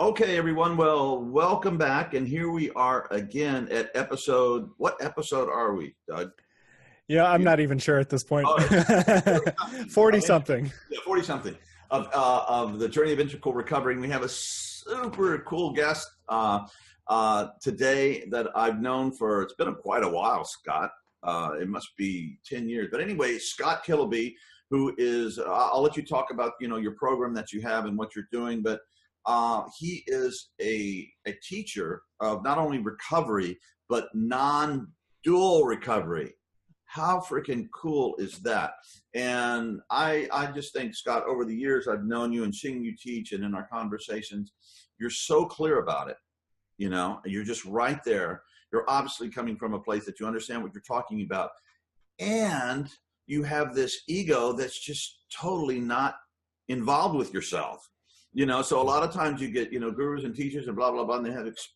Okay, everyone. Well, welcome back. And here we are again at what episode are we, Doug? Yeah, I'm not even sure at this point. Oh, 40 something. Yeah, 40 something of the journey of integral recovery. And we have a super cool guest today that I've known for, it's been quite a while, Scott. It must be 10 years. But anyway, Scott Kiloby, who is, I'll let you talk about, your program that you have and what you're doing, but he is a teacher of not only recovery, but non-dual recovery. How freaking cool is that? And I just think, Scott, over the years, I've known you and seeing you teach and in our conversations, you're so clear about it. You're just right there. You're obviously coming from a place that you understand what you're talking about. And you have this ego that's just totally not involved with yourself. So a lot of times you get, gurus and teachers and blah, blah, blah, and they have, it's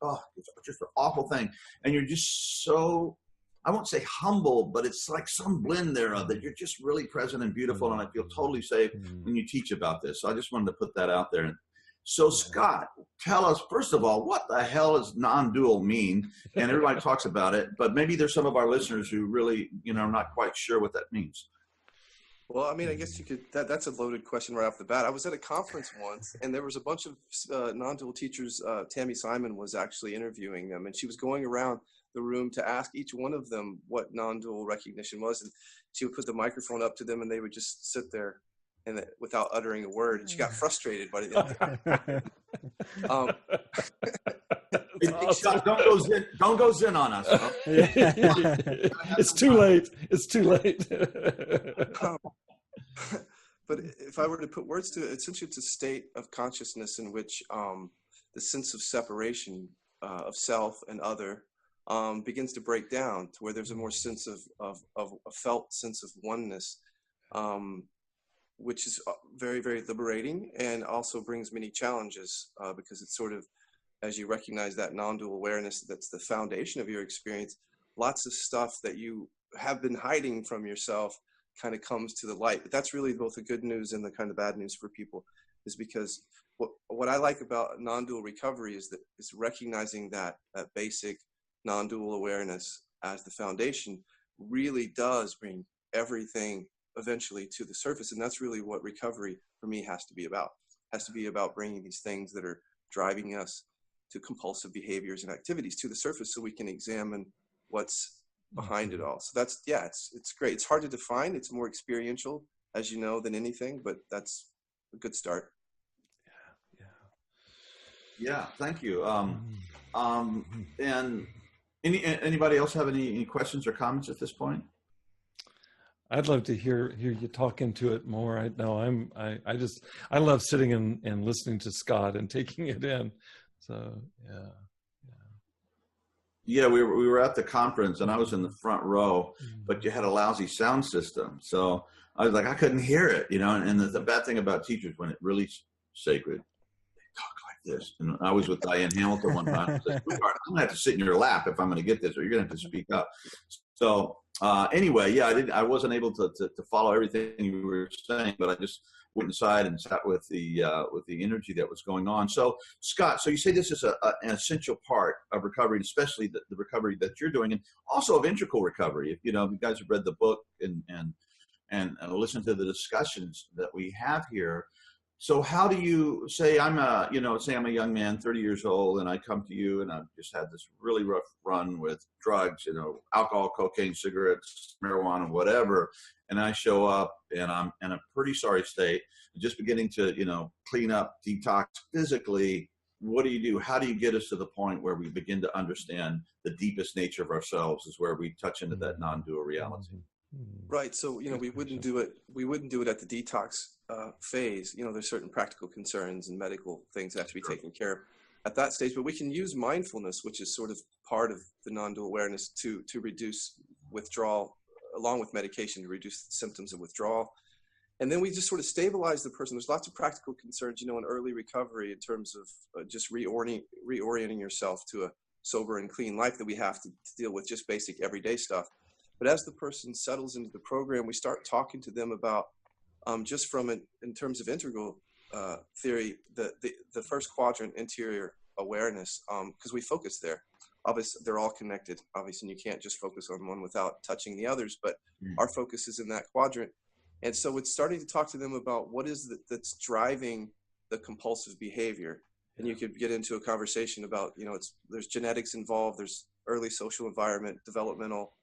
just an awful thing. And you're just so, I won't say humble, but it's like some blend thereof that you're just really present and beautiful. And I feel totally safe when you teach about this. So I just wanted to put that out there. So Scott, tell us, first of all, what the hell does non-dual mean? And everybody talks about it, but maybe there's some of our listeners who really, are not quite sure what that means. Well, I mean, I guess you could, that's a loaded question right off the bat. I was at a conference once and there was a bunch of non-dual teachers. Tammy Simon was actually interviewing them, and she was going around the room to ask each one of them what non-dual recognition was. And she would put the microphone up to them and they would just sit there and without uttering a word. And she got frustrated by the end. Scott, don't go zen on us. Huh? It's too late. It's too late. But if I were to put words to it, essentially it's a state of consciousness in which the sense of separation of self and other begins to break down to where there's a more sense of a felt sense of oneness, which is very, very liberating and also brings many challenges because it's sort of, as you recognize that non-dual awareness, that's the foundation of your experience, lots of stuff that you have been hiding from yourself kind of comes to the light. But that's really both the good news and the kind of bad news for people, is because what I like about non-dual recovery is recognizing that basic non-dual awareness as the foundation really does bring everything eventually to the surface. And that's really what recovery for me has to be about. It has to be about bringing these things that are driving us to compulsive behaviors and activities to the surface so we can examine what's behind it all. So that's, yeah, it's great. It's hard to define. It's more experiential, as you know, than anything, but that's a good start. Yeah. Thank you. And anybody else have any questions or comments at this point? I'd love to hear you talk into it more. I love sitting and listening to Scott and taking it in. So, yeah, we were at the conference and I was in the front row, but you had a lousy sound system. So I was like, I couldn't hear it, and the bad thing about teachers, when it really sacred, they talk like this. And I was with Diane Hamilton one time. I said, I'm going to have to sit in your lap if I'm going to get this, or you're going to have to speak up. So anyway, yeah, I wasn't able to follow everything you were saying, but I just went inside and sat with the energy that was going on. So Scott, so you say this is an essential part of recovery, especially the recovery that you're doing, and also of integral recovery. If you guys have read the book and listened to the discussions that we have here. So how do you say I'm a young man, 30 years old, and I come to you and I've just had this really rough run with drugs, alcohol, cocaine, cigarettes, marijuana, whatever. And I show up and I'm in a pretty sorry state, just beginning to, clean up, detox physically. What do you do? How do you get us to the point where we begin to understand the deepest nature of ourselves is where we touch into that non-dual reality? Right. So, we wouldn't do it at the detox phase. There's certain practical concerns and medical things that have to be taken care of at that stage, but we can use mindfulness, which is sort of part of the non-dual awareness to reduce withdrawal, along with medication, to reduce symptoms of withdrawal. And then we just sort of stabilize the person. There's lots of practical concerns, in early recovery in terms of just reorienting yourself to a sober and clean life that we have to deal with just basic everyday stuff. But as the person settles into the program, we start talking to them about just in terms of integral theory, the first quadrant, interior awareness, because we focus there. Obviously, they're all connected. Obviously, you can't just focus on one without touching the others, but our focus is in that quadrant. And so it's starting to talk to them about what is that's driving the compulsive behavior. And you could get into a conversation about, there's genetics involved, there's early social environment, developmental,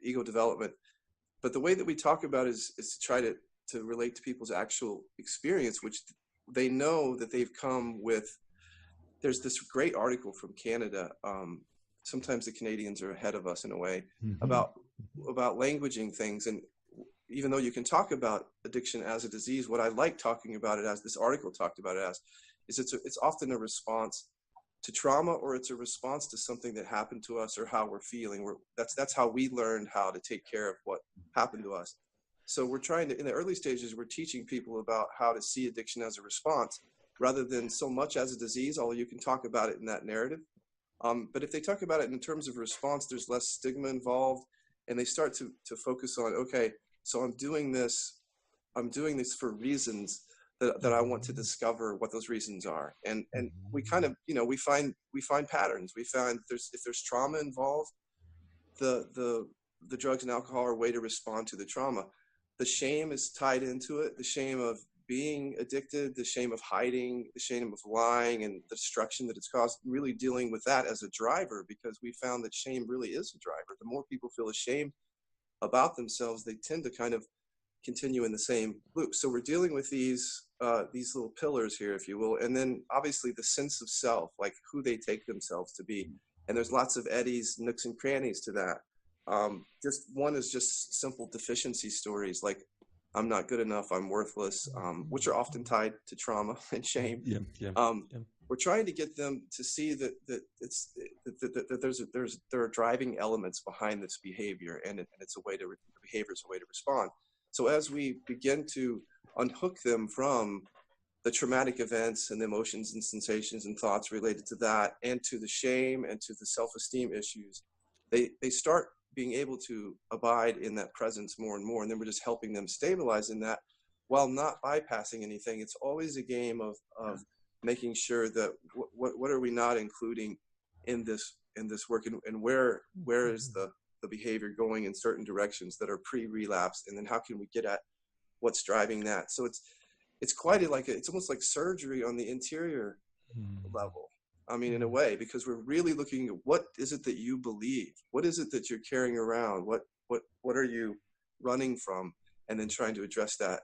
ego development. But the way that we talk about it is to try to relate to people's actual experience, which they know that they've come with. There's this great article from Canada. Sometimes the Canadians are ahead of us in a way, about languaging things. And even though you can talk about addiction as a disease, what I like talking about it as, this article talked about it as, is it's often a response to trauma, or it's a response to something that happened to us or how we're feeling. That's how we learned how to take care of what happened to us. So we're trying to, in the early stages, we're teaching people about how to see addiction as a response rather than so much as a disease, although you can talk about it in that narrative. But if they talk about it in terms of response, there's less stigma involved, and they start to focus on, okay, so I'm doing this for reasons that I want to discover what those reasons are. And we kind of, we find patterns. We find if there's trauma involved, the drugs and alcohol are a way to respond to the trauma. The shame is tied into it, the shame of being addicted, the shame of hiding, the shame of lying, and the destruction that it's caused, really dealing with that as a driver, because we found that shame really is a driver. The more people feel ashamed about themselves, they tend to kind of continue in the same loop. So we're dealing with these little pillars here, if you will. And then obviously the sense of self, like who they take themselves to be. And there's lots of eddies, nooks and crannies to that. Just one is just simple deficiency stories, like I'm not good enough, I'm worthless, which are often tied to trauma and shame. We're trying to get them to see that there are driving elements behind this behavior, and it's a way to behavior is a way to respond. So as we begin to unhook them from the traumatic events and the emotions and sensations and thoughts related to that, and to the shame and to the self-esteem issues, they start being able to abide in that presence more and more. And then we're just helping them stabilize in that while not bypassing anything. It's always a game of making sure that what are we not including in this work, and where is the behavior going in certain directions that are pre-relapse, and then how can we get at what's driving that? So it's quite it's almost like surgery on the interior level. I mean, in a way, because we're really looking at what is it that you believe? What is it that you're carrying around? What are you running from? And then trying to address that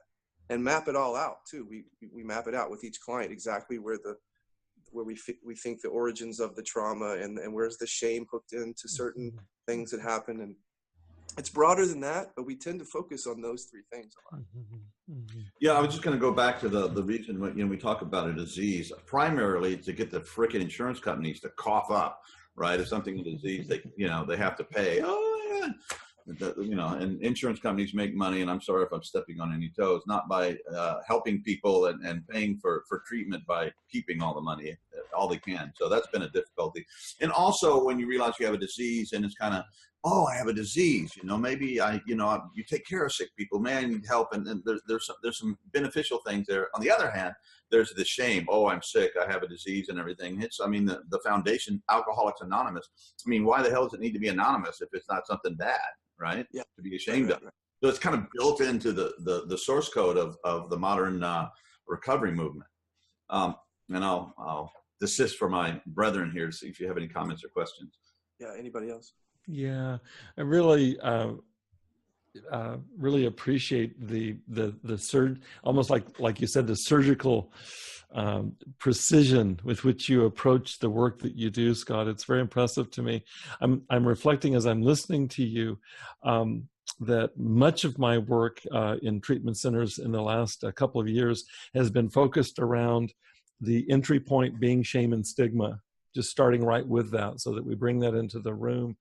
and map it all out too. We map it out with each client, exactly where we think the origins of the trauma, and where's the shame hooked into certain things that happen. And it's broader than that, but we tend to focus on those three things a lot. Yeah, I was just going to go back to the reason when we talk about a disease, primarily to get the frickin' insurance companies to cough up, right? If something is a disease, they have to pay. Oh, yeah. And insurance companies make money, and I'm sorry if I'm stepping on any toes, not by helping people and paying for treatment by keeping all the money, all they can. So that's been a difficulty. And also when you realize you have a disease, and it's kind of, oh, I have a disease, maybe you take care of sick people, man, you need help. And there's some beneficial things there. On the other hand, there's the shame. Oh, I'm sick, I have a disease and everything. The foundation, Alcoholics Anonymous. I mean, why the hell does it need to be anonymous if it's not something bad, right? Yeah. To be ashamed of. So it's kind of built into the source code of the modern recovery movement. And I'll desist for my brethren here to see if you have any comments or questions. Yeah, anybody else? Yeah, I really appreciate the surge, almost like you said, the surgical precision with which you approach the work that you do, Scott. It's very impressive to me. I'm reflecting as I'm listening to you that much of my work in treatment centers in the last couple of years has been focused around the entry point being shame and stigma, just starting right with that so that we bring that into the room.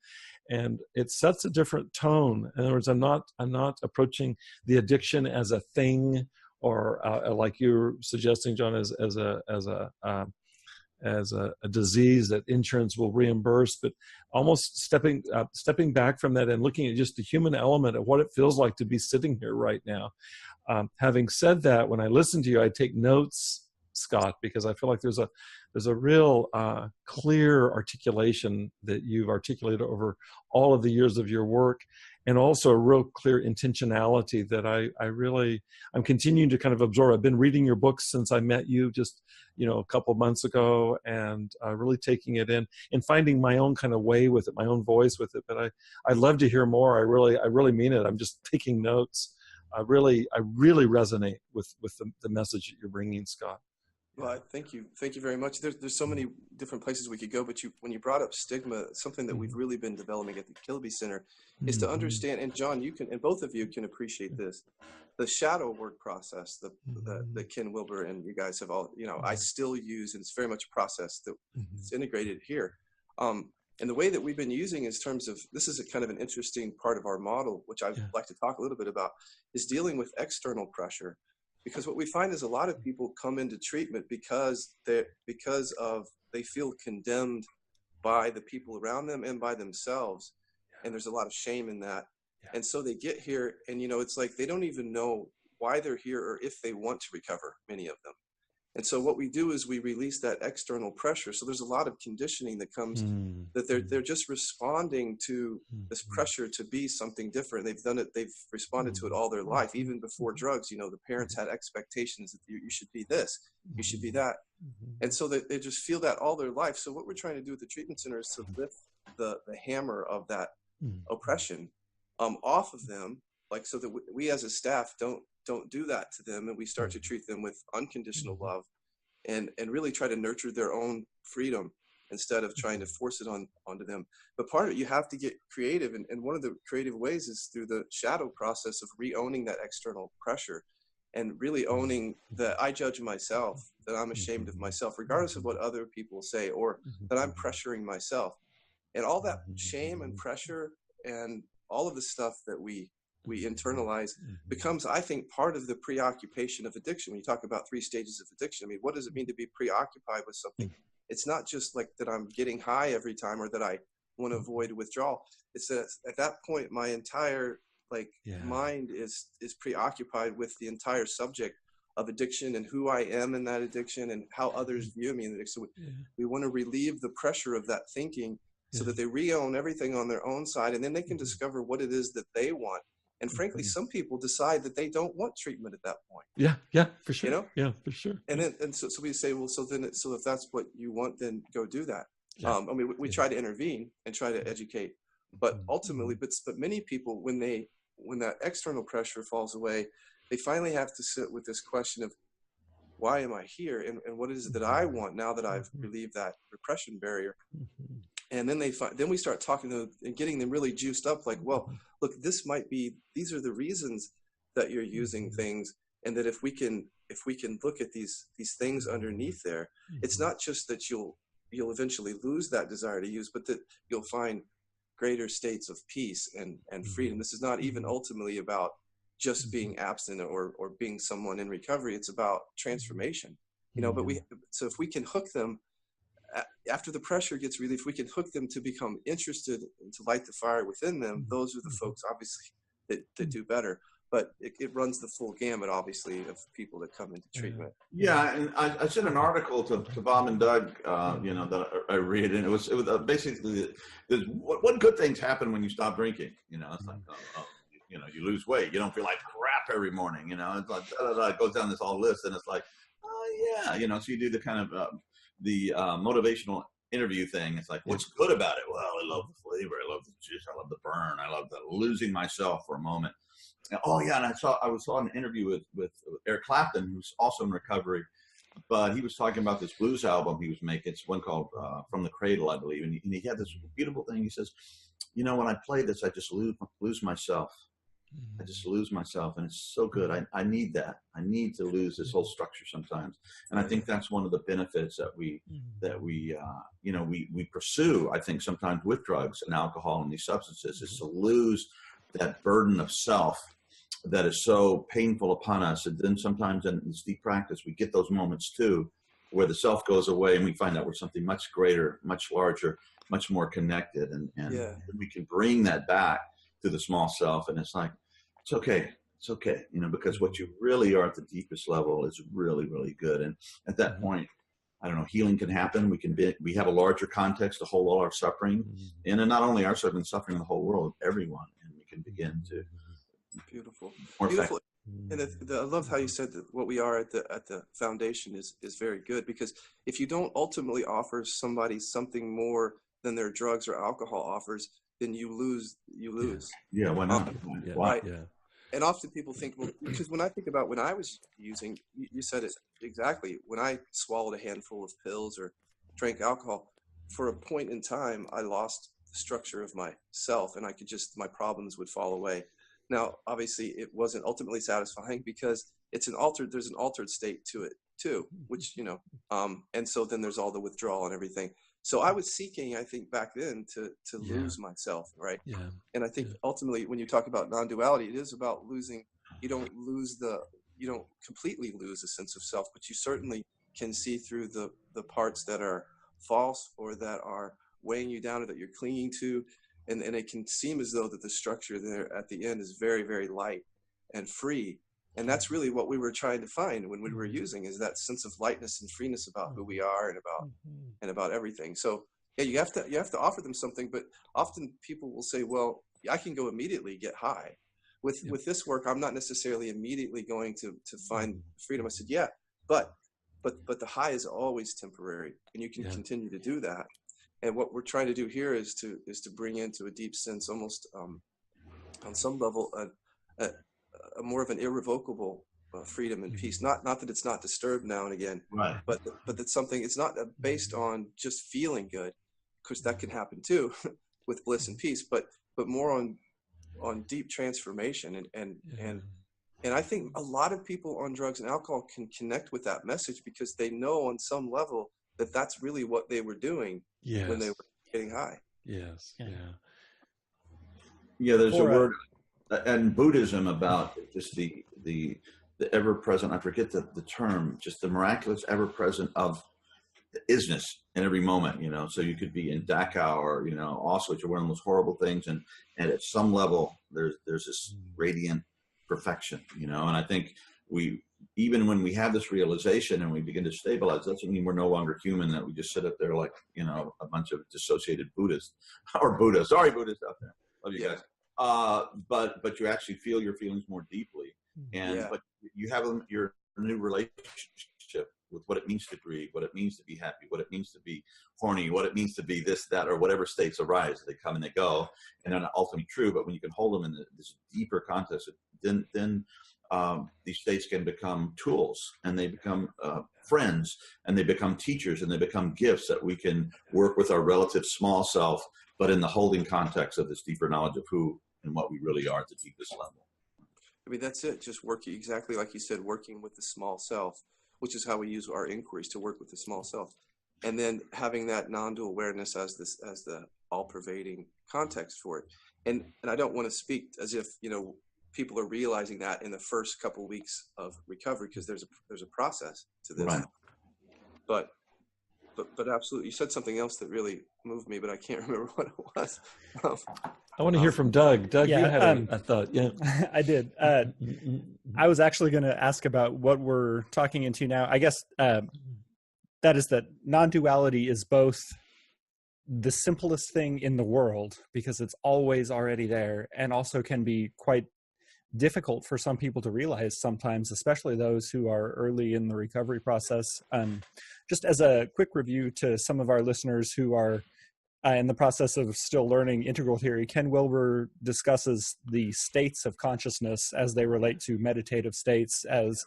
And it sets a different tone. In other words, I'm not approaching the addiction as a thing, or like you're suggesting, John, as a disease that insurance will reimburse, but almost stepping back from that and looking at just the human element of what it feels like to be sitting here right now. Having said that, when I listen to you, I take notes, Scott, because I feel like there's a real clear articulation that you've articulated over all of the years of your work, and also a real clear intentionality that I'm continuing to kind of absorb. I've been reading your books since I met you just, a couple of months ago, and really taking it in and finding my own kind of way with it, my own voice with it. But I'd love to hear more. I really mean it. I'm just taking notes. I really resonate with the message that you're bringing, Scott. Well, thank you very much. There's so many different places we could go, but when you brought up stigma, something that we've really been developing at the Kiloby Center is to understand. And John, you can, and both of you can appreciate this, the shadow work process that Ken Wilber and you guys have all, I still use, and it's very much a process that's integrated here. And the way that we've been using in terms of, this is a kind of an interesting part of our model, which I'd like to talk a little bit about, is dealing with external pressure. Because what we find is a lot of people come into treatment because they feel condemned by the people around them and by themselves. And there's a lot of shame in that. And so they get here and, it's like they don't even know why they're here or if they want to recover, many of them. And so what we do is we release that external pressure. So there's a lot of conditioning that comes that they're just responding to this pressure to be something different. They've done it. They've responded to it all their life, even before drugs. The parents had expectations that you should be this, you should be that. And so they just feel that all their life. So what we're trying to do at the treatment center is to lift the hammer of that oppression off of them, like so that we as a staff don't do that to them, and we start to treat them with unconditional love and really try to nurture their own freedom instead of trying to force it onto them. But part of it, you have to get creative, and one of the creative ways is through the shadow process of re-owning that external pressure and really owning that I judge myself, that I'm ashamed of myself, regardless of what other people say, or that I'm pressuring myself. And all that shame and pressure and all of the stuff that we internalize becomes, I think, part of the preoccupation of addiction. When you talk about 3 stages of addiction, I mean, what does it mean to be preoccupied with something? It's not just like that I'm getting high every time or that I want to avoid withdrawal. It's that at that point, my entire mind is preoccupied with the entire subject of addiction and who I am in that addiction and how others view me in addiction. So we want to relieve the pressure of that thinking so that they re-own everything on their own side, and then they can discover what it is that they want. And frankly, some people decide that they don't want treatment at that point. Yeah, for sure. Yeah, for sure. And so we say, well, so if that's what you want, then go do that. I mean, we try to intervene and try to educate, but ultimately, but many people, when that external pressure falls away, they finally have to sit with this question of, why am I here? And what is it that I want now that I've relieved that repression barrier? And then then we start talking to them and getting them really juiced up, like, well, look, these are the reasons that you're using things. And that if we can look at these things underneath there, it's not just that you'll eventually lose that desire to use, but that you'll find greater states of peace and freedom. This is not even ultimately about just being abstinent or being someone in recovery. It's about transformation, but so if we can hook them after the pressure gets relieved, if we can hook them to become interested and to light the fire within them, those are the folks obviously that do better. But it runs the full gamut, obviously, of people that come into treatment. Yeah, and I sent an article to Bob and Doug, that I read, and it was basically, what good things happen when you stop drinking? It's like, you lose weight, you don't feel like crap every morning. It's like it goes down this whole list, and it's like, oh yeah, so you do the kind of the motivational interview thing. It's like, what's good about it? Well, I love the flavor, I love the juice, I love the burn, I love the losing myself for a moment. Oh yeah, and I saw an interview with Eric Clapton, who's also in recovery, but he was talking about this blues album he was making. It's one called From the Cradle, I believe, and he had this beautiful thing. He says, when I play this, I just lose myself. I just lose myself, and it's so good. I need that. I need to lose this whole structure sometimes, and I think that's one of the benefits that we pursue. I think sometimes with drugs and alcohol and these substances is to lose that burden of self that is so painful upon us. And then sometimes in this deep practice, we get those moments too, where the self goes away and we find out we're something much greater, much larger, much more connected, and we can bring that back to the small self, and it's like, it's okay. It's okay, you know, because what you really are at the deepest level is really, really good. And at that point, I don't know, healing can happen. We have a larger context to hold all our suffering in, and not only our suffering of the whole world, everyone, and we can begin to Beautiful. more Beautiful. And I love how you said that what we are at the foundation is very good, because if you don't ultimately offer somebody something more than their drugs or alcohol offers, then you lose. Yeah, why not? Right. Yeah. And often people think, well, because when I think about when I was using, you said it exactly. When I swallowed a handful of pills or drank alcohol, for a point in time, I lost the structure of myself, and my problems would fall away. Now, obviously, it wasn't ultimately satisfying, because there's an altered state to it too, which, and so then there's all the withdrawal and everything. So I was seeking, I think back then, to lose myself, right? Yeah. And I think ultimately, when you talk about non-duality, it is about losing. You don't completely lose a sense of self, but you certainly can see through the parts that are false or that are weighing you down or that you're clinging to. And it can seem as though that the structure there at the end is very, very light and free. And that's really what we were trying to find when we were using, is that sense of lightness and freeness about who we are and about everything. So yeah, you have to offer them something, but often people will say, well, I can go immediately get high. With this work, I'm not necessarily immediately going to find freedom. I said, yeah, but the high is always temporary, and you can continue to do that. And what we're trying to do here is to bring into a deep sense, almost on some level, a more of an irrevocable freedom and peace. Not that it's not disturbed now and again, right? But that's something. It's not based on just feeling good, because that can happen too with bliss and peace. But more on deep transformation, and I think a lot of people on drugs and alcohol can connect with that message, because they know on some level that that's really what they were doing when they were getting high. Yes. Yeah. There's a word in Buddhism about just the ever-present, I forget the term, just the miraculous ever-present of isness in every moment, so you could be in Dachau or, Auschwitz, or one of those horrible things. And at some level, there's this radiant perfection, and I think even when we have this realization and we begin to stabilize, doesn't mean we're no longer human, that we just sit up there like, a bunch of dissociated Buddhists or Buddhists. Sorry, Buddhists out there. Love you guys. But you actually feel your feelings more deeply, but you have your new relationship with what it means to grieve, what it means to be happy, what it means to be horny, what it means to be this, that, or whatever states arise. They come and they go, and they're not ultimately true. But when you can hold them in this deeper context, then these states can become tools, and they become friends, and they become teachers, and they become gifts that we can work with our relative small self, but in the holding context of this deeper knowledge of who and what we really are at the deepest level. I mean, that's it. Just working, exactly like you said, working with the small self, which is how we use our inquiries, to work with the small self. And then having that non-dual awareness as the all-pervading context for it. And I don't want to speak as if, people are realizing that in the first couple of weeks of recovery, because there's a process to this. Right. But absolutely, you said something else that really moved me, but I can't remember what it was. I want to hear from Doug. Doug, you had a thought. Yeah, I did. I was actually going to ask about what we're talking into now. I guess that is that non-duality is both the simplest thing in the world, because it's always already there, and also can be quite difficult for some people to realize sometimes, especially those who are early in the recovery process. Just as a quick review to some of our listeners who are in the process of still learning integral theory, Ken Wilber discusses the states of consciousness as they relate to meditative states as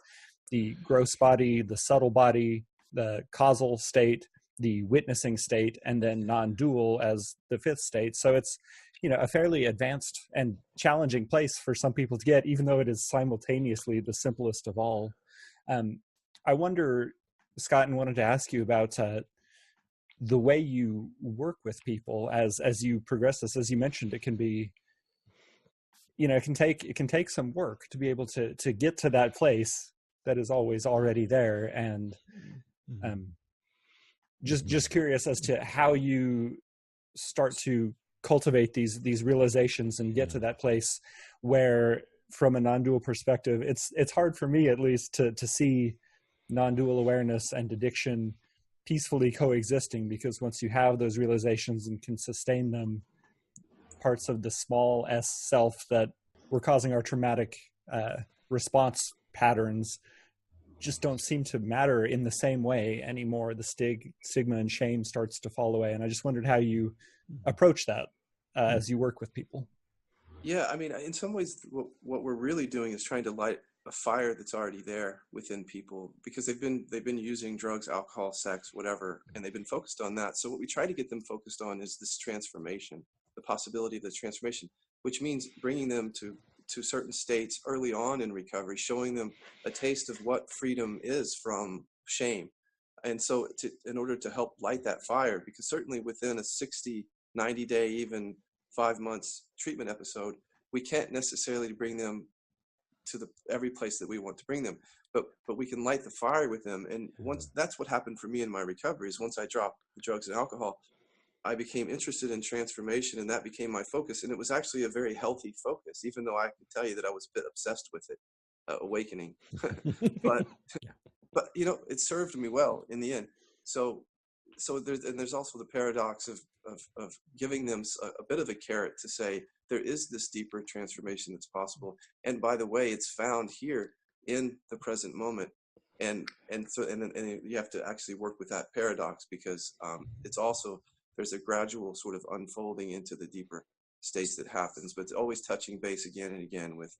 the gross body, the subtle body, the causal state, the witnessing state, and then non-dual as the fifth state. So it's, a fairly advanced and challenging place for some people to get, even though it is simultaneously the simplest of all. I wonder, Scott, and wanted to ask you about the way you work with people as you progress this. As you mentioned, it can be, it can take some work to be able to get to that place that is always already there. And just curious as to how you start to cultivate these realizations and get to that place where from a non-dual perspective, it's hard for me at least to see non-dual awareness and addiction peacefully coexisting, because once you have those realizations and can sustain them, parts of the small s self that were causing our traumatic response patterns just don't seem to matter in the same way anymore. The stigma and shame starts to fall away. And I just wondered how you approach that as you work with people. Yeah, I mean, in some ways, what we're really doing is trying to light a fire that's already there within people, because they've been using drugs, alcohol, sex, whatever, and they've been focused on that. So what we try to get them focused on is this transformation, the possibility of the transformation, which means bringing them to certain states early on in recovery, showing them a taste of what freedom is from shame. And so in order to help light that fire, because certainly within a 60, 90 day, even 5 months treatment episode, we can't necessarily bring them to every place that we want to bring them, but we can light the fire with them. And once, that's what happened for me in my recovery, is once I dropped the drugs and alcohol, I became interested in transformation, and that became my focus. And it was actually a very healthy focus, even though I can tell you that I was a bit obsessed with it, awakening. but you know, it served me well in the end. So there's also the paradox of giving them a bit of a carrot to say there is this deeper transformation that's possible, and by the way, it's found here in the present moment. And you have to actually work with that paradox, because it's also, there's a gradual sort of unfolding into the deeper states that happens, but it's always touching base again and again with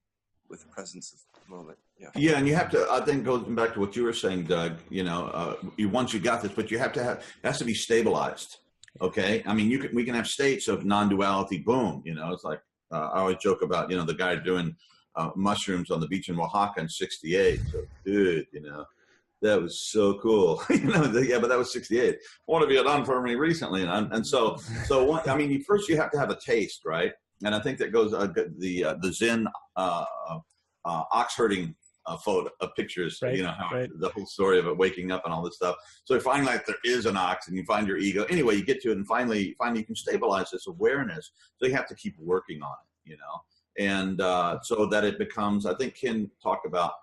the presence of the moment. Yeah, and you have to, I think, going back to what you were saying, Doug, you know, once you got this, but you have to have, it has to be stabilized. Okay. I mean, we can have states of non-duality, boom, you know, it's like, I always joke about, you know, the guy doing mushrooms on the beach in Oaxaca in 68. So, dude, you know, that was so cool. You know, yeah, but that was 68. One of you had done for me recently. And so I mean, first you have to have a taste, right? And I think that goes, the Zen ox herding photo pictures, right, you know, how the whole story of it waking up and all this stuff. So you find like there is an ox, and you find your ego. Anyway, you get to it, and finally you can stabilize this awareness. So you have to keep working on it, you know, and so that it becomes, I think Ken talked about,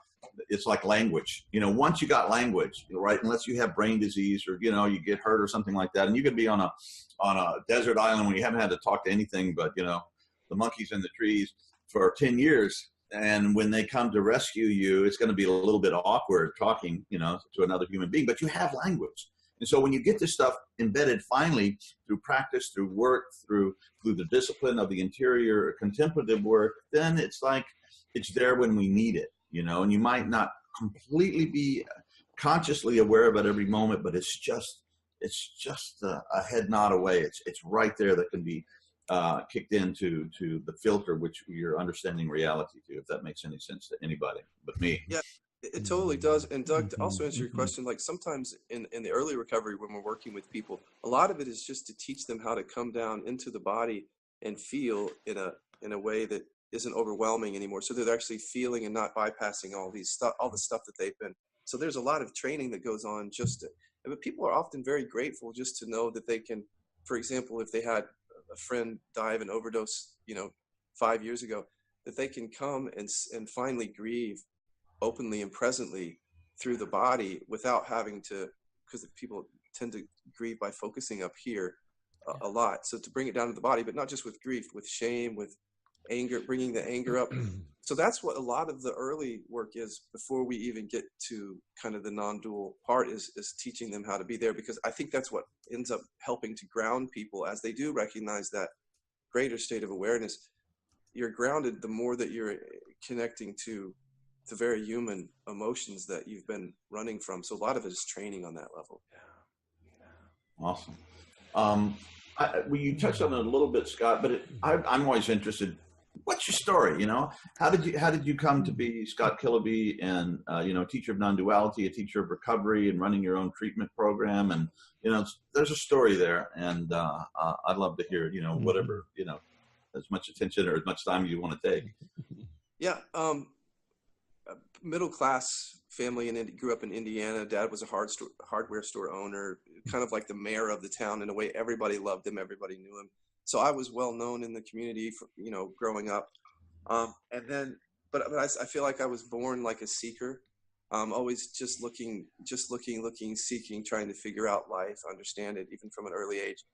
it's like language. You know, once you got language, right, unless you have brain disease or, you know, you get hurt or something like that, and you could be on a desert island when you haven't had to talk to anything but, you know, the monkeys in the trees for 10 years. And when they come to rescue you, it's going to be a little bit awkward talking, you know, to another human being, but you have language. And so when you get this stuff embedded finally through practice, through work, through the discipline of the interior contemplative work, then it's like it's there when we need it, you know, and you might not completely be consciously aware of it every moment, but it's just a head nod away. It's right there that can be kicked into the filter which you're understanding reality to, if that makes any sense to anybody but me. Yeah, it totally does. And Doug, to also answer your question, like sometimes in the early recovery when we're working with people, a lot of it is just to teach them how to come down into the body and feel in a way that isn't overwhelming anymore, so they're actually feeling and not bypassing all the stuff that they've been. So there's a lot of training that goes on but people are often very grateful just to know that they can, for example, if they had a friend die of an overdose, you know, 5 years ago, that they can come and finally grieve openly and presently through the body without having to, because people tend to grieve by focusing up here a lot. So to bring it down to the body, but not just with grief, with shame, with anger, bringing the anger up. So that's what a lot of the early work is before we even get to kind of the non-dual part, is teaching them how to be there, because I think that's what ends up helping to ground people as they do recognize that greater state of awareness. You're grounded the more that you're connecting to the very human emotions that you've been running from. So a lot of it is training on that level. Awesome. You touched on it a little bit, Scott, but I'm always interested. What's your story? You know, how did you come to be Scott Kiloby, and you know, teacher of non-duality, a teacher of recovery, and running your own treatment program? And you know, there's a story there, and I'd love to hear, you know, whatever, you know, as much attention or as much time you want to take. Yeah, middle class family, and grew up in Indiana. Dad was a hardware store owner, kind of like the mayor of the town in a way. Everybody loved him, everybody knew him. So I was well known in the community for, you know, growing up. But but I feel like I was born like a seeker. Always just looking, seeking, trying to figure out life, understand it, even from an early age.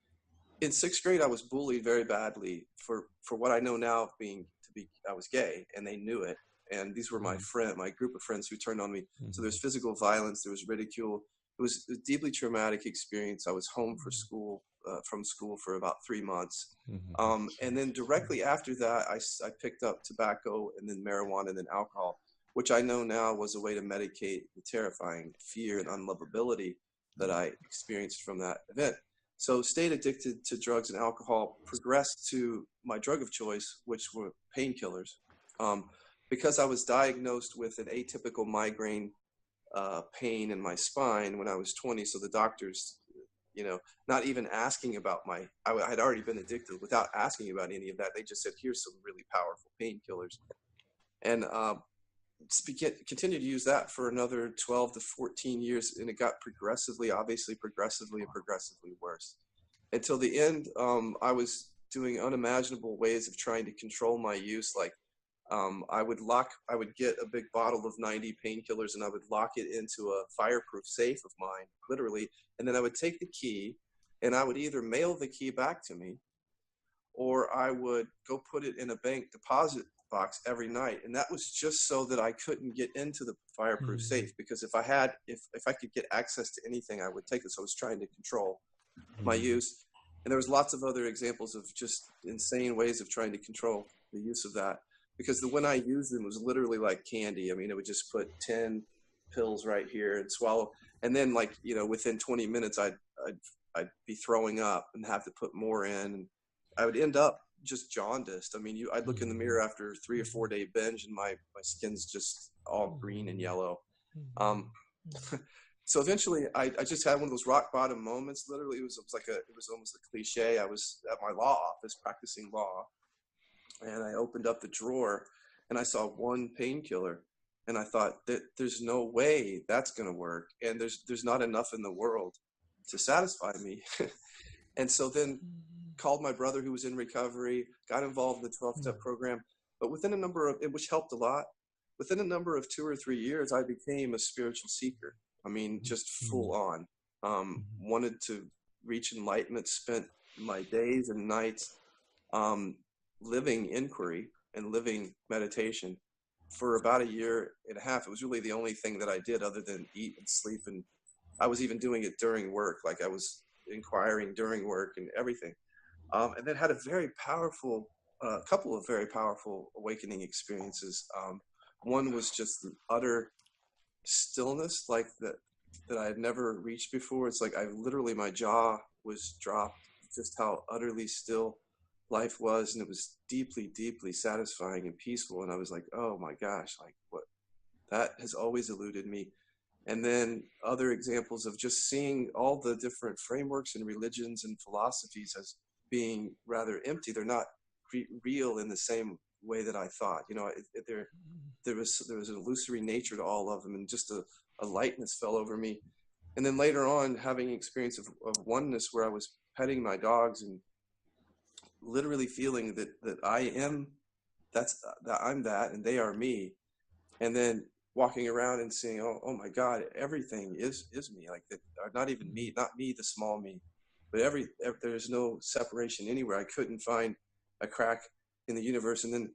In 6th grade, I was bullied very badly for what I know now of I was gay, and they knew it. And these were my group of friends who turned on me. So there's physical violence, there was ridicule. It was a deeply traumatic experience. I was home from school for about 3 months. And then directly after that, I picked up tobacco and then marijuana and then alcohol, which I know now was a way to medicate the terrifying fear and unlovability that I experienced from that event. So stayed addicted to drugs and alcohol, progressed to my drug of choice, which were painkillers. Because I was diagnosed with an atypical migraine pain in my spine when I was 20. So the doctors, not even asking about I had already been addicted without asking about any of that. They just said, here's some really powerful painkillers. And continued to use that for another 12 to 14 years. And it got progressively worse. Until the end, I was doing unimaginable ways of trying to control my use. Like I would get a big bottle of 90 painkillers and I would lock it into a fireproof safe of mine, literally. And then I would take the key and I would either mail the key back to me or I would go put it in a bank deposit box every night. And that was just so that I couldn't get into the fireproof safe, because if I could get access to anything, I would take it. So I was trying to control my use. And there was lots of other examples of just insane ways of trying to control the use of that. Because when I used them, it was literally like candy. I mean, it would just put 10 pills right here and swallow. And then within 20 minutes, I'd be throwing up and have to put more in. And I would end up just jaundiced. I mean, I'd look in the mirror after 3 or 4 day binge and my skin's just all green and yellow. So eventually I just had one of those rock bottom moments. Literally, it was almost a cliche. I was at my law office practicing law. And I opened up the drawer and I saw one painkiller and I thought that there's no way that's going to work. And there's not enough in the world to satisfy me. And so then called my brother who was in recovery, got involved in the 12-step program, but within which helped a lot. Within a number of 2 or 3 years, I became a spiritual seeker. I mean, just full on, wanted to reach enlightenment, spent my days and nights, living inquiry and living meditation for about 1.5 years. It was really the only thing that I did other than eat and sleep. And I was even doing it during work. Like I was inquiring during work and everything. And then had a very powerful, couple of very powerful awakening experiences. One was just the utter stillness, like that I had never reached before. It's like my jaw was dropped, just how utterly still life was, and it was deeply, deeply satisfying and peaceful. And I was like, oh my gosh, like what, that has always eluded me. And then other examples of just seeing all the different frameworks and religions and philosophies as being rather empty. They're not real in the same way that I thought. There was an illusory nature to all of them, and just a lightness fell over me. And then later on, having an experience of oneness where I was petting my dogs and literally feeling that I am, that I'm that, and they are me. And then walking around and seeing, oh my God, everything is me. Like that, not even me, not me, the small me, but there's no separation anywhere. I couldn't find a crack in the universe. And then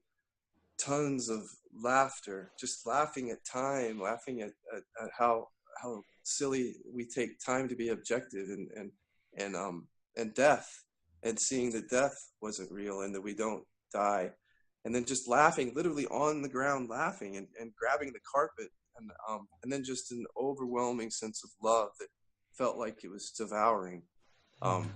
tons of laughter, just laughing at time, laughing at how silly we take time to be objective, and death, and seeing that death wasn't real and that we don't die. And then just laughing, literally on the ground, laughing and grabbing the carpet. And then just an overwhelming sense of love that felt like it was devouring. And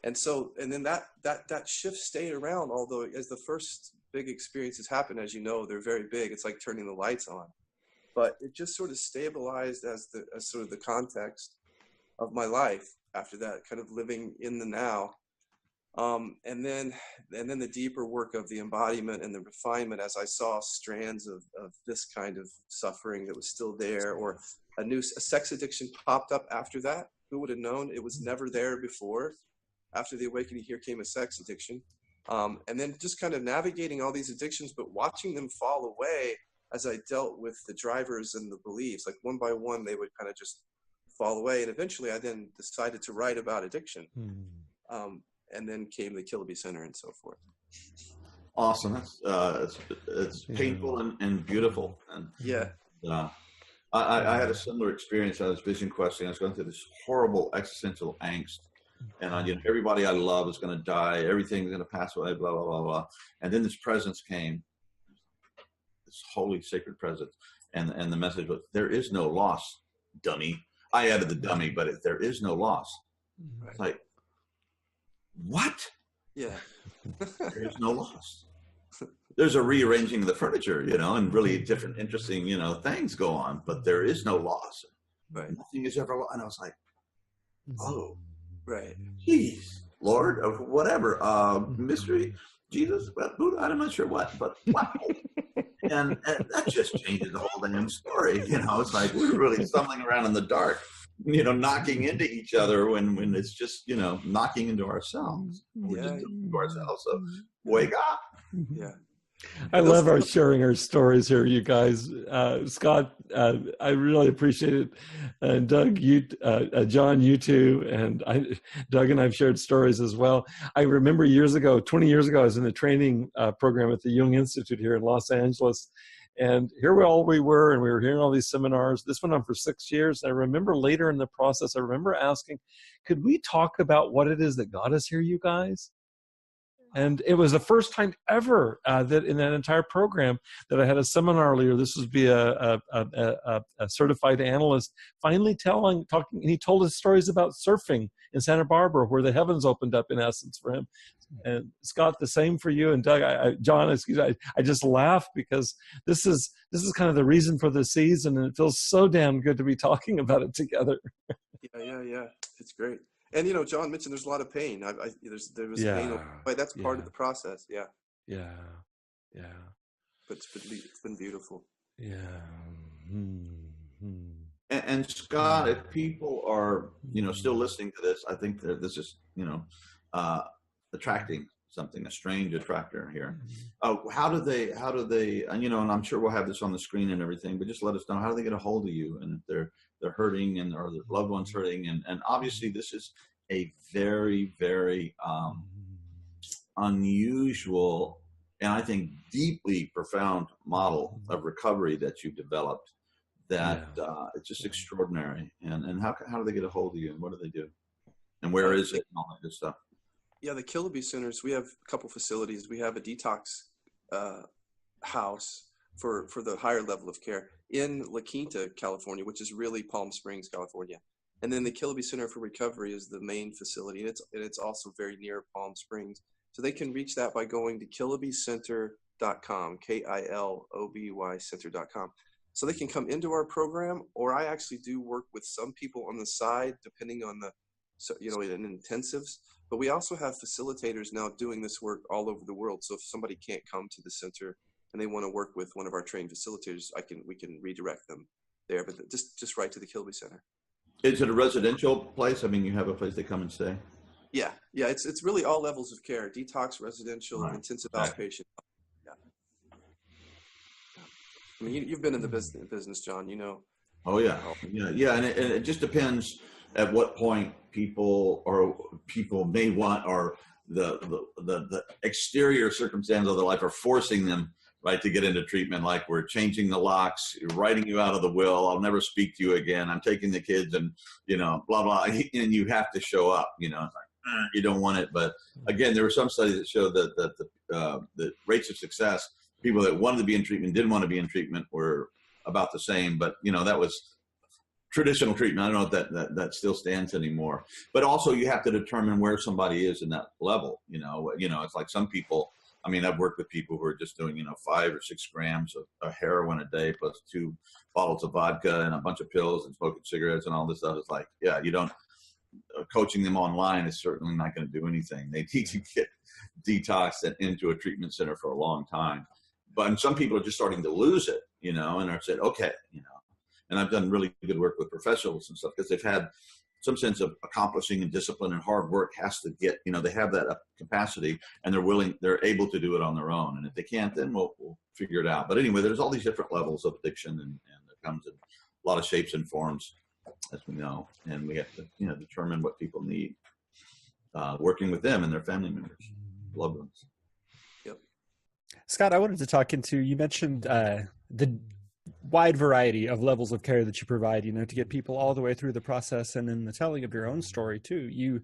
then that shift stayed around, although as the first big experiences happen, as you know, they're very big. It's like turning the lights on. But it just sort of stabilized as sort of the context of my life after that, kind of living in the now. And then the deeper work of the embodiment and the refinement, as I saw strands of this kind of suffering that was still there, or a sex addiction popped up after that. Who would have known? It was never there before. After the awakening, here came a sex addiction. And then just kind of navigating all these addictions, but watching them fall away as I dealt with the drivers and the beliefs. Like one by one, they would kind of just fall away. And eventually I then decided to write about addiction. And then came the Kiloby Center and so forth. Awesome. It's painful and beautiful. And yeah. I had a similar experience. I was vision questing. I was going through this horrible existential angst. And you know, everybody I love is going to die. Everything's going to pass away, blah, blah, blah, blah. And then this presence came, this holy, sacred presence. And the message was, there is no loss, dummy. I added the dummy, but there is no loss. It's like, what? Yeah. There is no loss. There's a rearranging of the furniture, you know, and really different, interesting, you know, things go on, but there is no loss. Right. Nothing is ever lost. And I was like, oh. Right. Jeez, Lord, or whatever, mystery, Jesus, Buddha, I'm not sure what, but wow. and that just changes the whole damn story. You know, it's like we're really stumbling around in the dark, you know, knocking into each other when it's just, you know, knocking into ourselves. We're just doing it to ourselves. So wake up. Yeah. I love our sharing our stories here, you guys. Scott, I really appreciate it. And Doug, John, you too. And Doug and I've shared stories as well. I remember 20 years ago, I was in a training program at the Jung Institute here in Los Angeles. And here we were, and we were hearing all these seminars. This went on for 6 years. I remember later in the process, I remember asking, could we talk about what it is that got us here, you guys? And it was the first time ever that in that entire program that I had a seminar leader. This would be a certified analyst, finally talking, and he told us stories about surfing in Santa Barbara, where the heavens opened up in essence for him. And Scott, the same for you. And Doug, John, excuse me, I just laugh because this is kind of the reason for the season, and it feels so damn good to be talking about it together. Yeah. It's great. And, you know, John mentioned there's a lot of pain. There was pain, but that's part of the process. Yeah. But it's been beautiful. Yeah. And Scott, if people are, you know, still listening to this, I think that this is, you know, attracting something, a strange attractor here. How do they, and, you know, and I'm sure we'll have this on the screen and everything, but just let us know, how do they get a hold of you? And if they're hurting or their loved ones hurting. And obviously this is a very, very unusual and I think deeply profound model of recovery that you've developed that it's just extraordinary. And how do they get a hold of you, and what do they do? And where is it and all that good stuff? Yeah, the Killaby Centers, we have a couple facilities. We have a detox house for the higher level of care in La Quinta, California, which is really Palm Springs, California. And then the Kiloby Center for Recovery is the main facility, and it's also very near Palm Springs. So they can reach that by going to killabycenter.com, KILOBY center.com. So they can come into our program, or I actually do work with some people on the side, depending on in intensives. But we also have facilitators now doing this work all over the world. So if somebody can't come to the center and they want to work with one of our trained facilitators, we can redirect them there. But just right to the Kiloby Center. Is it a residential place? I mean, you have a place they come and stay? Yeah. It's really all levels of care: detox, residential, intensive outpatient. Yeah. I mean, you've been in the business, John. You know. Oh yeah. And it just depends at what point people may want, or the exterior circumstances of their life are forcing them, right, to get into treatment. Like, we're changing the locks, writing you out of the will, I'll never speak to you again, I'm taking the kids, and, you know, blah, blah, and you have to show up, you know. It's like, you don't want it. But again, there were some studies that showed that the rates of success, people that wanted to be in treatment, didn't want to be in treatment, were about the same. But, you know, that was traditional treatment. I don't know if that still stands anymore. But also, you have to determine where somebody is in that level. You know, it's like some people, I mean, I've worked with people who are just doing, 5 or 6 grams of heroin a day, plus 2 bottles of vodka and a bunch of pills and smoking cigarettes and all this stuff. It's like, yeah, you don't, coaching them online is certainly not going to do anything. They need to get detoxed and into a treatment center for a long time. But some people are just starting to lose it, and are said, okay, and I've done really good work with professionals and stuff, because they've had some sense of accomplishing and discipline and hard work has to get, they have that capacity, and they're able to do it on their own. And if they can't, then we'll figure it out. But anyway, there's all these different levels of addiction, and it comes in a lot of shapes and forms, as we know, and we have to, determine what people need, working with them and their family members, loved ones. Yep. Scott, I wanted to talk into, you mentioned the wide variety of levels of care that you provide, to get people all the way through the process, and in the telling of your own story too. You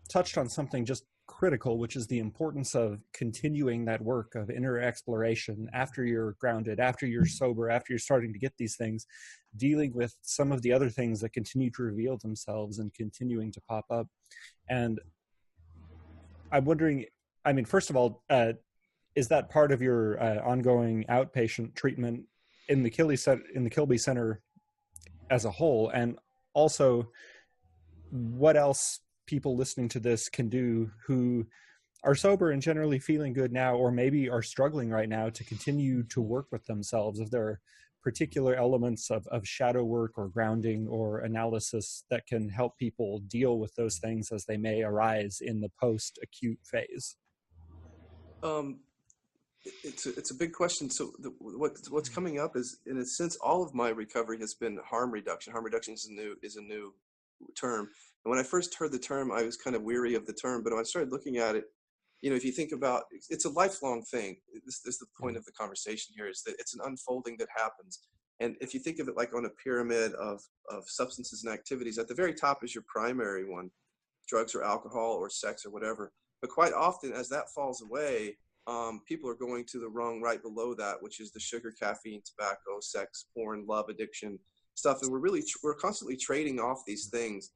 touched on something just critical, which is the importance of continuing that work of inner exploration after you're grounded, after you're sober, after you're starting to get these things, dealing with some of the other things that continue to reveal themselves and continuing to pop up. And I'm wondering, first of all, is that part of your ongoing outpatient treatment in the Kiloby Center as a whole? And also, what else people listening to this can do who are sober and generally feeling good now, or maybe are struggling right now, to continue to work with themselves? If there are particular elements of shadow work or grounding or analysis that can help people deal with those things as they may arise in the post-acute phase? It's a big question. So what's coming up is, in a sense, all of my recovery has been harm reduction. Harm reduction is a new term. And when I first heard the term, I was kind of weary of the term. But when I started looking at it, if you think about, it's a lifelong thing. This is the point of the conversation here, is that it's an unfolding that happens. And if you think of it like on a pyramid of substances and activities, at the very top is your primary one, drugs or alcohol or sex or whatever. But quite often, as that falls away, people are going to the rung right below that, which is the sugar, caffeine, tobacco, sex, porn, love, addiction stuff. And we're constantly trading off these things,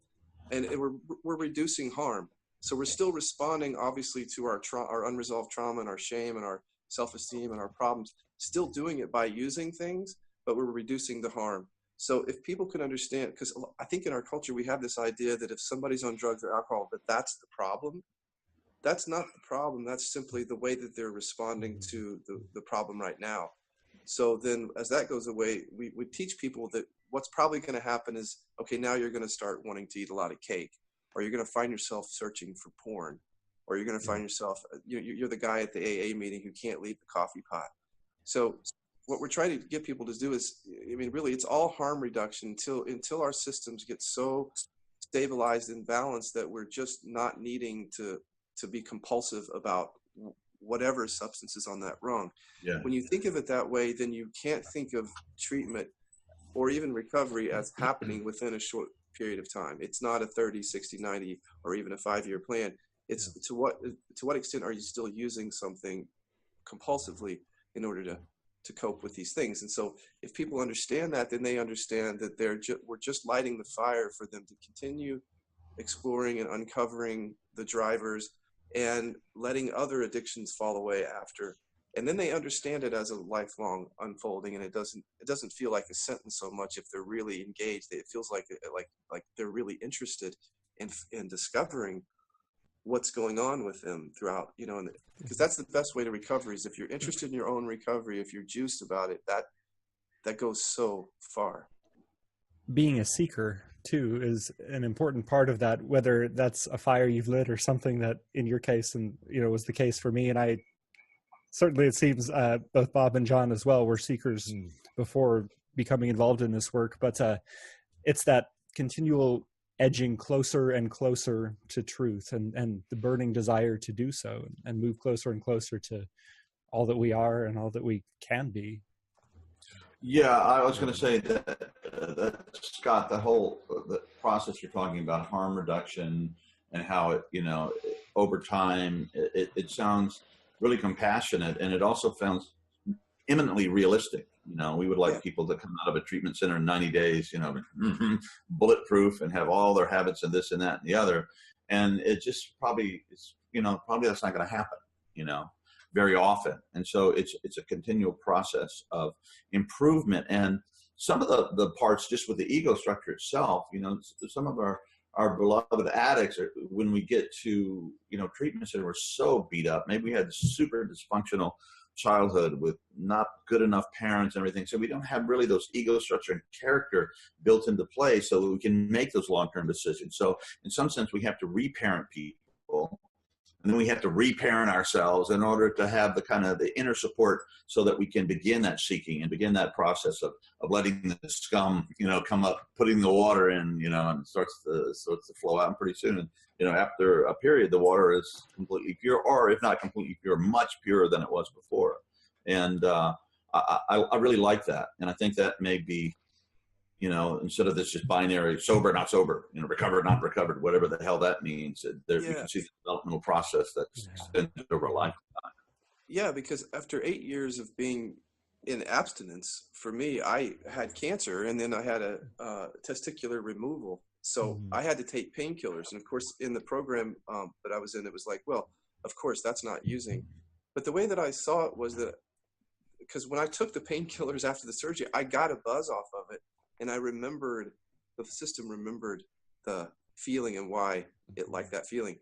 and we're reducing harm. So we're still responding, obviously, to our unresolved trauma and our shame and our self-esteem and our problems, still doing it by using things, but we're reducing the harm. So if people can understand, because I think in our culture, we have this idea that if somebody's on drugs or alcohol, that's the problem. That's not the problem. That's simply the way that they're responding to the problem right now. So then as that goes away, we teach people that what's probably going to happen is, okay, now you're going to start wanting to eat a lot of cake, or you're going to find yourself searching for porn, or you're going to find yourself, you're the guy at the AA meeting who can't leave the coffee pot. So what we're trying to get people to do is, really it's all harm reduction until our systems get so stabilized and balanced that we're just not needing to be compulsive about whatever substance is on that rung. Yeah. When you think of it that way, then you can't think of treatment or even recovery as happening within a short period of time. It's not a 30, 60, 90, or even a 5-year plan. It's to what extent are you still using something compulsively in order to cope with these things? And so if people understand that, then they understand that we're just lighting the fire for them to continue exploring and uncovering the drivers and letting other addictions fall away after. And then they understand it as a lifelong unfolding, and it doesn't feel like a sentence so much if they're really engaged. It feels like they're really interested in discovering what's going on with them throughout, because that's the best way to recovery, is if you're interested in your own recovery, if you're juiced about it, that goes so far. Being a seeker too is an important part of that, whether that's a fire you've lit or something that in your case, and was the case for me. And I certainly, it seems both Bob and John as well were seekers before becoming involved in this work, but it's that continual edging closer and closer to truth, and the burning desire to do so and move closer and closer to all that we are and all that we can be. Yeah, I was going to say that Scott, the process you're talking about, harm reduction, and how it, over time, it sounds really compassionate, and it also sounds eminently realistic. We would like people to come out of a treatment center in 90 days, bulletproof, and have all their habits and this and that and the other. And it just probably that's not going to happen, very often. And so it's a continual process of improvement. And some of the parts, just with the ego structure itself, some of our beloved addicts, when we get to, treatment center, we're so beat up. Maybe we had super dysfunctional childhood with not good enough parents and everything. So we don't have really those ego structure and character built into play so that we can make those long-term decisions. So in some sense, we have to reparent people. And then we have to reparent ourselves in order to have the kind of the inner support so that we can begin that seeking and begin that process of letting the scum, come up, putting the water in, and it starts to flow out. And pretty soon, after a period, the water is completely pure, or if not completely pure, much purer than it was before. And I really like that. And I think that may be, instead of this just binary sober, not sober, recovered, not recovered, whatever the hell that means, there you can see the developmental process that's extended over a lifetime. Yeah, because after 8 years of being in abstinence, for me, I had cancer and then I had a testicular removal. So I had to take painkillers. And of course, in the program that I was in, it was like, well, of course, that's not using. But the way that I saw it was that, because when I took the painkillers after the surgery, I got a buzz off of it. And I remembered, the system remembered the feeling and why it liked that feeling.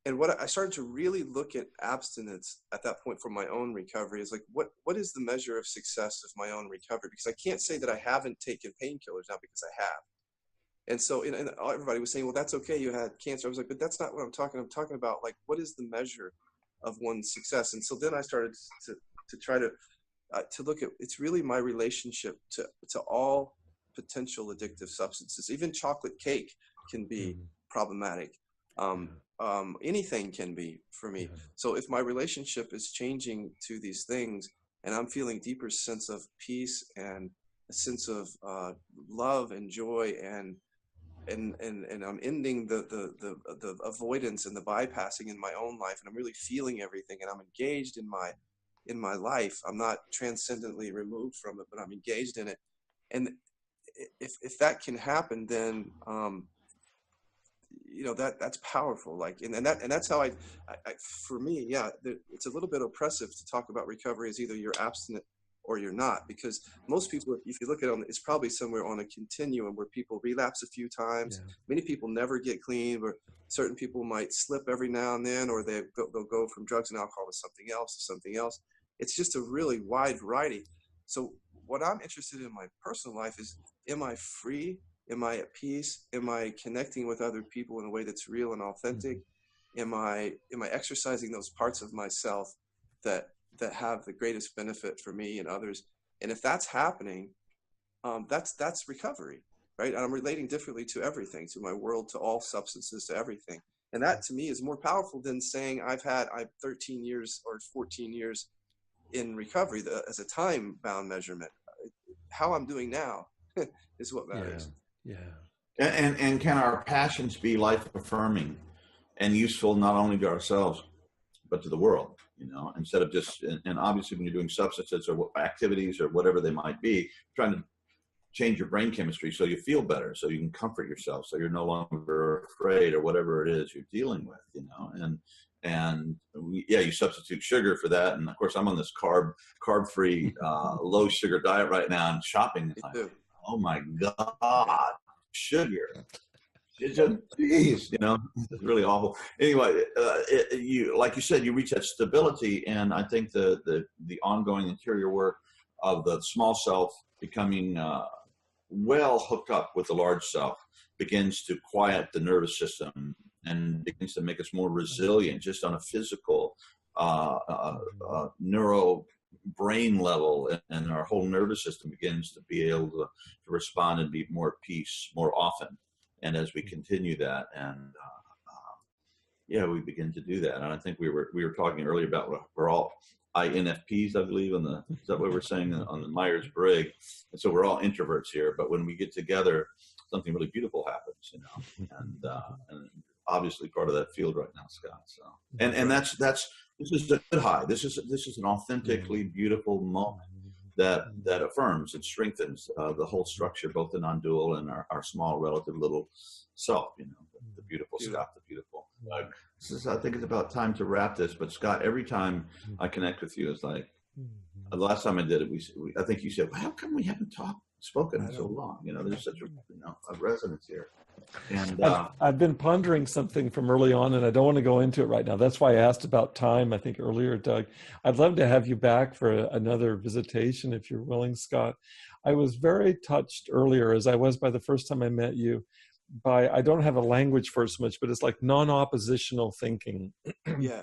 And what I started to really look at abstinence at that point for my own recovery is like, what is the measure of success of my own recovery? Because I can't say that I haven't taken painkillers now, because I have. And so and everybody was saying, well, that's okay, you had cancer. I was like, but that's not what I'm talking. I'm talking about like, what is the measure of one's success? And so then I started to try to look at, it's really my relationship to all potential addictive substances. Even chocolate cake can be problematic. Anything can be for me. So if my relationship is changing to these things and I'm feeling deeper sense of peace and a sense of love and joy and I'm ending the avoidance and the bypassing in my own life, and I'm really feeling everything, and I'm engaged in my life. I'm not transcendently removed from it, but I'm engaged in it. And if that can happen, then that's powerful. Like, and that's how I for me, it's a little bit oppressive to talk about recovery as either you're abstinent or you're not, because most people, if you look at it, it's probably somewhere on a continuum where people relapse a few times. Many people never get clean, but certain people might slip every now and then, or they'll go from drugs and alcohol to something else. It's just a really wide variety. So what I'm interested in my personal life is, am I free? Am I at peace? Am I connecting with other people in a way that's real and authentic? Am I exercising those parts of myself that have the greatest benefit for me and others? And if that's happening, that's recovery, right? And I'm relating differently to everything, to my world, to all substances, to everything. And that to me is more powerful than saying I've 13 years or 14 years in recovery as a time-bound measurement. How I'm doing now is what matters. And can our passions be life-affirming and useful not only to ourselves but to the world? Instead of just, and obviously when you're doing substances or activities or whatever they might be, trying to change your brain chemistry so you feel better, so you can comfort yourself, so you're no longer afraid or whatever it is you're dealing with, you substitute sugar for that. And of course, I'm on this carb-free, low sugar diet right now, and shopping. Oh my God, sugar. Jeez, it's really awful. Anyway, like you said, you reach that stability, and I think the ongoing interior work of the small self becoming well hooked up with the large self begins to quiet the nervous system and begins to make us more resilient, just on a physical, neuro brain level, and our whole nervous system begins to be able to respond and be more at peace more often. And as we continue that, and we begin to do that. And I think we were talking earlier about we're all INFPs, I believe, is that what we're saying on the Myers-Briggs? And so we're all introverts here, but when we get together, something really beautiful happens, and obviously part of that field right now, Scott. So and that's this is a good high. This is an authentically beautiful moment that affirms and strengthens the whole structure, both the non-dual and our small relative little self, the beautiful Scott, the beautiful. I think it's about time to wrap this, but Scott, every time I connect with you, it's like, the last time I did it, I think you said, well, how come we haven't spoken in so long? There's such a resonance here. And I've been pondering something from early on, and I don't want to go into it right now. That's why I asked about time, I think, earlier, Doug. I'd love to have you back for another visitation if you're willing, Scott. I was very touched earlier, as I was by the first time I met you, by, I don't have a language for it so much, but it's like non-oppositional thinking. Yeah.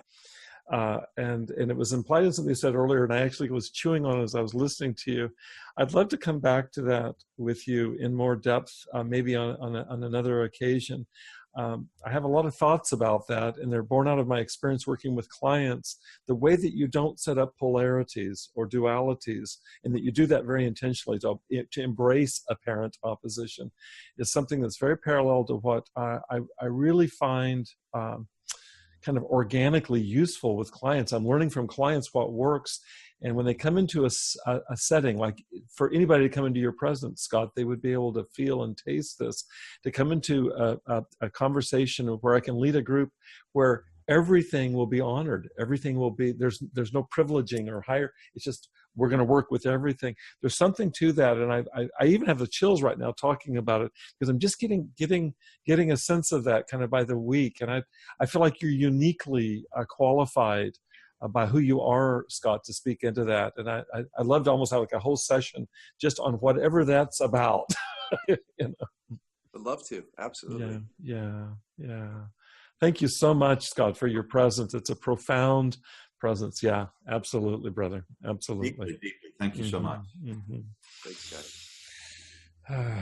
And it was implied in something you said earlier, and I actually was chewing on it as I was listening to you. I'd love to come back to that with you in more depth, maybe on another occasion. I have a lot of thoughts about that, and they're born out of my experience working with clients. The way that you don't set up polarities or dualities, and that you do that very intentionally to embrace apparent opposition, is something that's very parallel to what I really find kind of organically useful with clients. I'm learning from clients what works. And when they come into a setting, like for anybody to come into your presence, Scott, they would be able to feel and taste this, to come into a conversation where I can lead a group where everything will be honored. Everything will be, there's no privileging or higher. It's just, we're going to work with everything. There's something to that. And I even have the chills right now talking about it, because I'm just getting a sense of that kind of by the week. And I feel like you're uniquely qualified by who you are, Scott, to speak into that. And I love to almost have like a whole session just on whatever that's about. You know? Would love to. Absolutely. Yeah. Thank you so much, Scott, for your presence. It's a profound presence. Yeah, absolutely, brother. Absolutely. Deeply. Thank you so much. Thanks, guys.